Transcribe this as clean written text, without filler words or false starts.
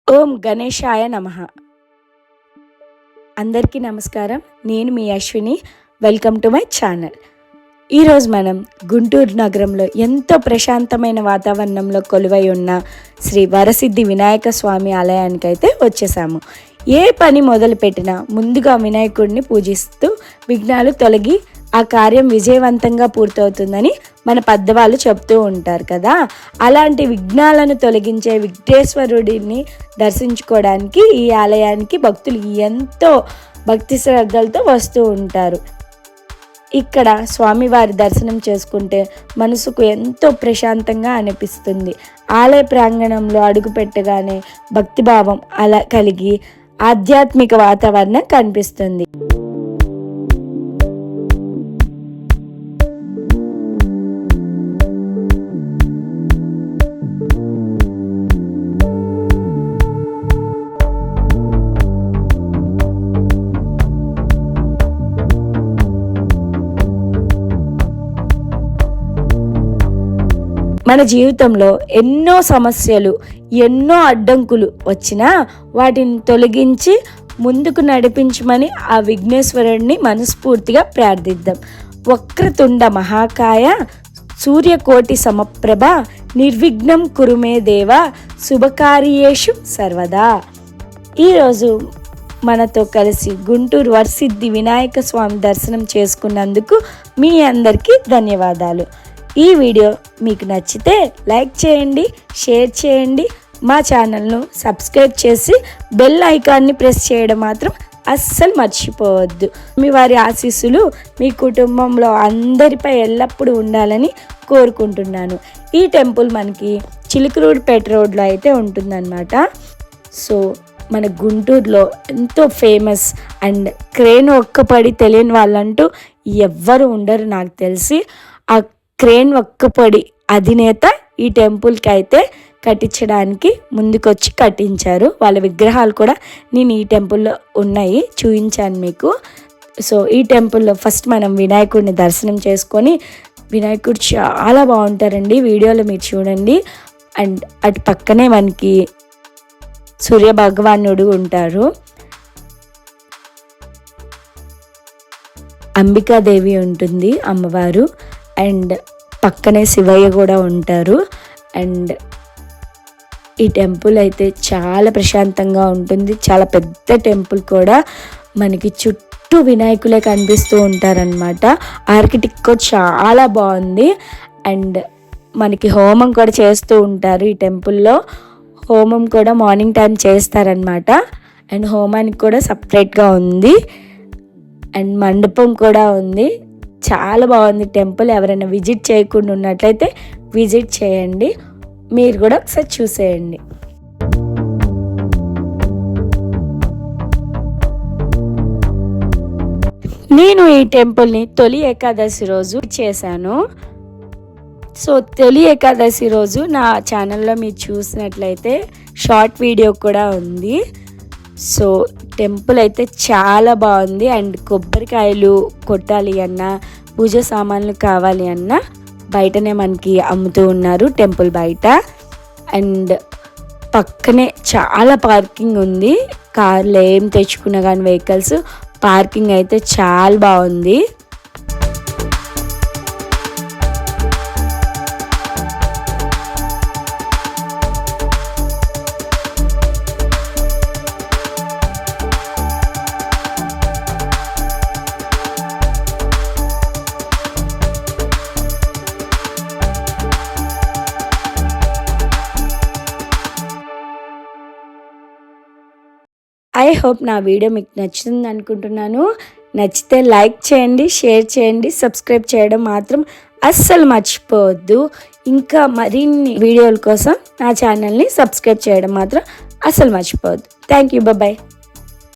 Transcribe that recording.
ఓం గణేశాయ నమః. అందరికీ నమస్కారం. నేను మీ Ashwini. Welcome to my channel. ఈరోజు మనం గుంటూరు నగరంలో ఎంతో ప్రశాంతమైన వాతావరణంలో కొలువై ఉన్న శ్రీ వరసిద్ధి వినాయక స్వామి ఆలయానికి అయితే వచ్చేసాము. ఏ పని మొదలుపెట్టినా ముందుగా వినాయకుడిని పూజిస్తూ విఘ్నాలు తొలగి ఆ కార్యం విజయవంతంగా పూర్తవుతుందని మన పెద్దవాళ్ళు చెప్తూ ఉంటారు కదా. అలాంటి విఘ్నాలను తొలగించే విఘ్నేశ్వరుడిని దర్శించుకోవడానికి ఈ ఆలయానికి భక్తులు ఎంతో భక్తి శ్రద్ధలతో వస్తూ ఉంటారు. ఇక్కడ స్వామివారి దర్శనం చేసుకుంటే మనసుకు ఎంతో ప్రశాంతంగా అనిపిస్తుంది. ఆలయ ప్రాంగణంలో అడుగు పెట్టగానే భక్తిభావం అలా కలిగి ఆధ్యాత్మిక వాతావరణం కనిపిస్తుంది. మన జీవితంలో ఎన్నో సమస్యలు, ఎన్నో అడ్డంకులు వచ్చినా వాటిని తొలగించి ముందుకు నడిపించమని ఆ విఘ్నేశ్వరుడిని మనస్ఫూర్తిగా ప్రార్థిద్దాం. వక్రతుండ మహాకాయ సూర్యకోటి సమప్రభ నిర్విఘ్నం కురుమే దేవ శుభకార్యేషు సర్వదా. ఈరోజు మనతో కలిసి గుంటూరు వరసిద్ధి వినాయక స్వామి దర్శనం చేసుకున్నందుకు మీ అందరికీ ధన్యవాదాలు. ఈ వీడియో మీకు నచ్చితే లైక్ చేయండి, షేర్ చేయండి, మా ఛానల్ను సబ్స్క్రైబ్ చేసి బెల్ ఐకాన్ని ప్రెస్ చేయడం మాత్రం అస్సలు మర్చిపోవద్దు. మీ వారి ఆశీస్సులు మీ కుటుంబంలో అందరిపై ఎల్లప్పుడూ ఉండాలని కోరుకుంటున్నాను. ఈ టెంపుల్ మనకి చిలుకలూరుపేట రోడ్లో అయితే ఉంటుందన్నమాట. సో మన గుంటూరులో ఎంతో ఫేమస్ అండ్ క్రేన్ ఒక్కపడి తెలియని వాళ్ళంటూ ఎవ్వరు ఉండరు నాకు తెలిసి. ఆ క్రేన్ ఒక్కపడి అధినేత ఈ టెంపుల్కి అయితే కట్టించడానికి ముందుకొచ్చి కట్టించారు. వాళ్ళ విగ్రహాలు కూడా నేను ఈ టెంపుల్లో ఉన్నాయి, చూపించాను మీకు. సో ఈ టెంపుల్లో ఫస్ట్ మనం వినాయకుడిని దర్శనం చేసుకొని, వినాయకుడు చాలా బాగుంటారండి, వీడియోలో మీరు చూడండి. అండ్ అటు పక్కనే మనకి సూర్య భగవానుడు ఉంటారు, అంబికాదేవి ఉంటుంది అమ్మవారు, అండ్ పక్కనే శివయ్య కూడా ఉంటారు. అండ్ ఈ టెంపుల్ అయితే చాలా ప్రశాంతంగా ఉంటుంది, చాలా పెద్ద టెంపుల్ కూడా. మనకి చుట్టూ వినాయకులే కనిపిస్తూ ఉంటారనమాట. ఆర్కిటెక్ట్ చాలా బాగుంది. అండ్ మనకి హోమం కూడా చేస్తూ ఉంటారు ఈ టెంపుల్లో. హోమం కూడా మార్నింగ్ టైం చేస్తారనమాట. అండ్ హోమానికి కూడా సపరేట్గా ఉంది. అండ్ మండపం కూడా ఉంది. చాలా బాగుంది టెంపుల్. ఎవరైనా విజిట్ చేయకుండా ఉన్నట్లయితే విజిట్ చేయండి, మీరు కూడా ఒకసారి చూసేయండి. నేను ఈ టెంపుల్ని తొలి ఏకాదశి రోజు చేశాను. సో తొలి ఏకాదశి రోజు నా ఛానల్లో మీరు చూసినట్లయితే షార్ట్ వీడియో కూడా ఉంది. సో టెంపుల్ అయితే చాలా బాగుంది. అండ్ కొబ్బరికాయలు కొట్టాలి అన్నా, పూజ సామాన్లు కావాలి అన్నా బయటనే మనకి అమ్ముతూ ఉన్నారు టెంపుల్ బయట. అండ్ పక్కనే చాలా పార్కింగ్ ఉంది, కార్లు ఏం తెచ్చుకున్నా కానీ వెహికల్స్ పార్కింగ్ అయితే చాలా బాగుంది. ఐ హోప్ నా వీడియో మీకు నచ్చుతుంది అనుకుంటున్నాను. నచ్చితే లైక్ చేయండి, షేర్ చేయండి, సబ్స్క్రైబ్ చేయడం మాత్రం అస్సలు మర్చిపోవద్దు. ఇంకా మరిన్ని వీడియోల కోసం నా ఛానల్ని సబ్స్క్రైబ్ చేయడం మాత్రం అస్సలు మర్చిపోవద్దు. Thank you, bye.